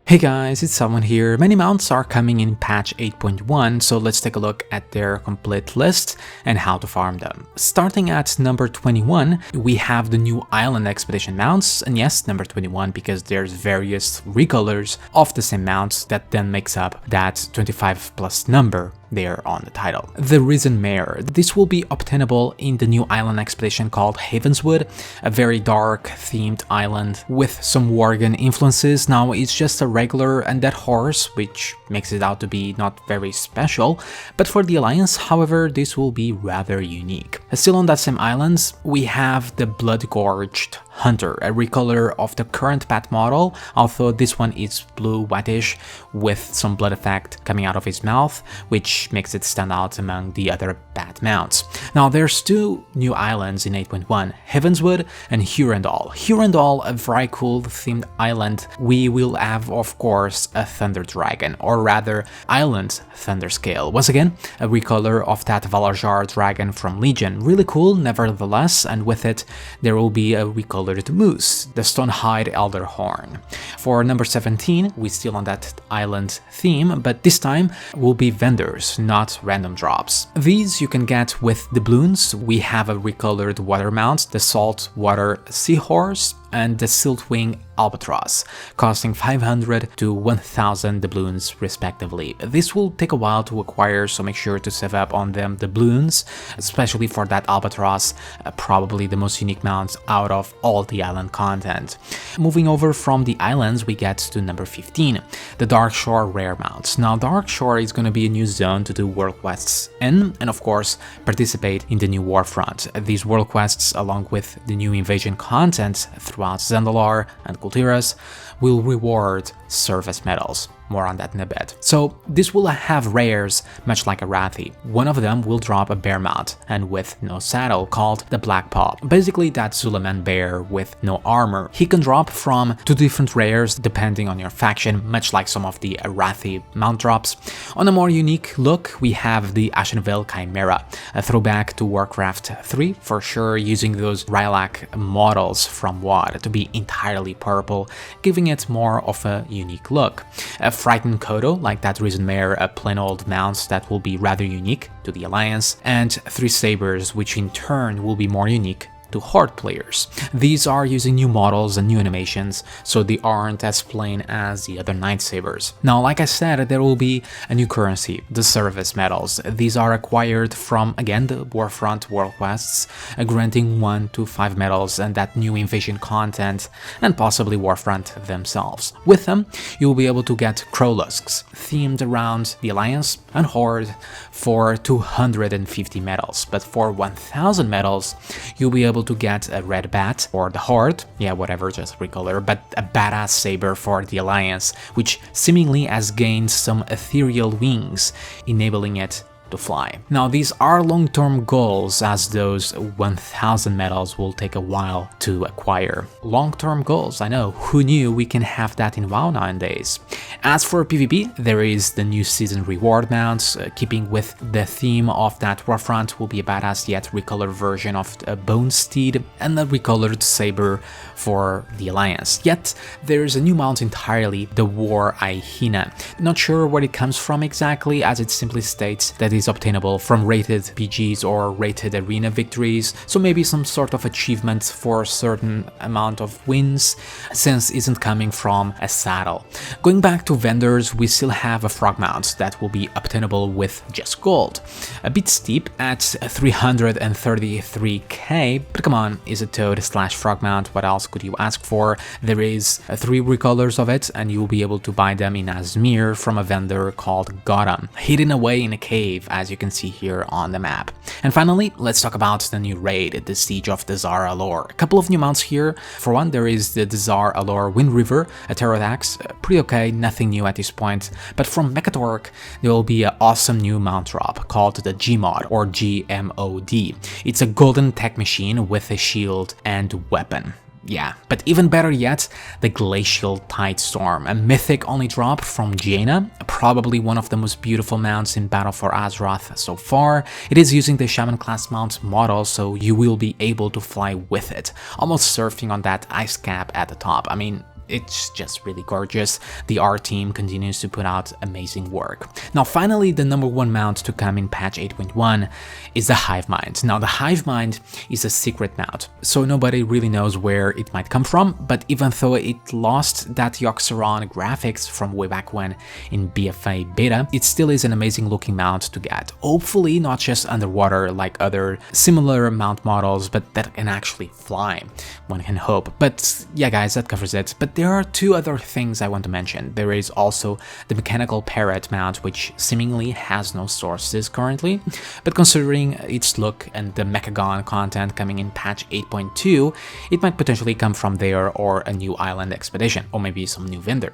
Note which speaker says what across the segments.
Speaker 1: Hey guys, it's Selwen here. Many mounts are coming in patch 8.1, so let's take a look at their complete list and how to farm them. Starting at number 21, we have the new Island Expedition mounts, and yes, number 21 because there's various recolors of the same mounts that then makes up that 25 plus number there on the title. The Risen Mare. This will be obtainable in the new island expedition called Havenswood, a very dark themed island with some Worgen influences. Now it's just a regular undead horse, which makes it out to be not very special, but for the Alliance, however, this will be rather unique. Still on that same island, we have the Blood-Gorged Hunter, a recolor of the current bat model, although this one is blue whitish with some blood effect coming out of his mouth, which makes it stand out among the other bat mounts. Now there's two new islands in 8.1, Havenswood and Hurendal. Hurendal, a very cool themed island. We will have, of course, a Thunder Dragon, or rather Island Thunderscale. Once again, a recolor of that Valajar dragon from Legion. Really cool nevertheless, and with it there will be a recolored moose, the Stonehide Elderhorn. For number 17, we still on that island theme, but this time will be vendors, not random drops. These you can get with doubloons. We have a recolored water mount, the Saltwater Seahorse, and the Siltwing Albatross, costing 500 to 1000 doubloons respectively. This will take a while to acquire, so make sure to save up on them doubloons, especially for that Albatross, probably the most unique mount out of all the island content. Moving over from the islands, we get to number 15, the Darkshore Rare Mounts. Now Darkshore is going to be a new zone to do world quests in, and of course participate in the new Warfront. These world quests, along with the new invasion content throughout Zandalar and Kultiras, will reward service medals. More on that in a bit. So this will have rares much like a Rathi. One of them will drop a bear mount and with no saddle, called the Black Paw. Basically that Zulaman bear with no armor. He can drop from two different rares depending on your faction, much like some of the Rathi mount drops. On a more unique look, we have the Ashenvale Chimera, a throwback to Warcraft 3 for sure, using those Rylak models from WoD to be entirely purple, giving it more of a unique look. A Frightened Kodo, like that Risen Mare, a plain old mount that will be rather unique to the Alliance, and 3 Sabers, which in turn will be more unique to Horde players. These are using new models and new animations, so they aren't as plain as the other Night Sabers. Now, like I said, there will be a new currency, the service medals. These are acquired from, again, the Warfront world quests, granting 1 to 5 medals and that new invasion content, and possibly Warfront themselves. With them, you'll be able to get Crowlusks, themed around the Alliance and Horde, for 250 medals, but for 1000 medals, you'll be able to get a red bat for the Horde, yeah, whatever, just recolor, but a badass saber for the Alliance, which seemingly has gained some ethereal wings, enabling it to fly. Now these are long-term goals, as those 1000 medals will take a while to acquire. Long-term goals, I know, who knew we can have that in WoW nowadays. As for PvP, there is the new season reward mounts, keeping with the theme of that Warfront will be a badass yet recolored version of a Bone Steed and a recolored saber for the Alliance. Yet there is a new mount entirely, the War Hyena. Not sure where it comes from exactly, as it simply states that is obtainable from rated PGs or rated arena victories, so maybe some sort of achievement for a certain amount of wins, since it isn't coming from a saddle. Going back to vendors, we still have a frog mount that will be obtainable with just gold. A bit steep at 333k, but come on, is a toad slash frog mount, what else could you ask for? There is 3 recolors of it, and you'll be able to buy them in Azmir from a vendor called Gotham, hidden away in a cave, as you can see here on the map. And finally, let's talk about the new raid, the Siege of Dazar Alor. A couple of new mounts here. For one, there is the Dazar Alor Wind River, a pterodax, pretty okay, nothing new at this point. But from Mechatork, there will be an awesome new mount drop called the Gmod, or GMOD. It's a golden tech machine with a shield and weapon. Yeah, but even better yet, the Glacial Tidestorm, a mythic only drop from Jaina, probably one of the most beautiful mounts in Battle for Azeroth so far. It is using the Shaman class mount model, so you will be able to fly with it, almost surfing on that ice cap at the top. I mean, it's just really gorgeous. The art team continues to put out amazing work. Now finally, the number one mount to come in patch 8.1 is the Hive Mind. Now the Hive Mind is a secret mount, so nobody really knows where it might come from, but even though it lost that Yoxeron graphics from way back when in BFA beta, it still is an amazing looking mount to get. Hopefully not just underwater like other similar mount models, but that can actually fly, one can hope. But yeah guys, that covers it. But there are two other things I want to mention. There is also the mechanical parrot mount, which seemingly has no sources currently, but considering its look and the Mechagon content coming in patch 8.2, it might potentially come from there or a new island expedition, or maybe some new vendor.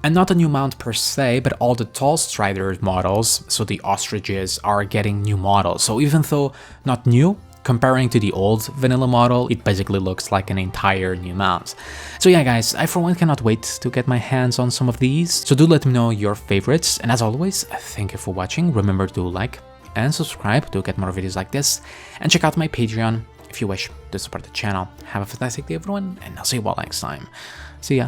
Speaker 1: And not a new mount per se, but all the tall strider models, so the ostriches, are getting new models. So even though not new, comparing to the old vanilla model, it basically looks like an entire new mount. So yeah guys, I for one cannot wait to get my hands on some of these, so do let me know your favorites, and as always, thank you for watching. Remember to like and subscribe to get more videos like this, and check out my Patreon if you wish to support the channel. Have a fantastic day everyone, and I'll see you all next time. See ya!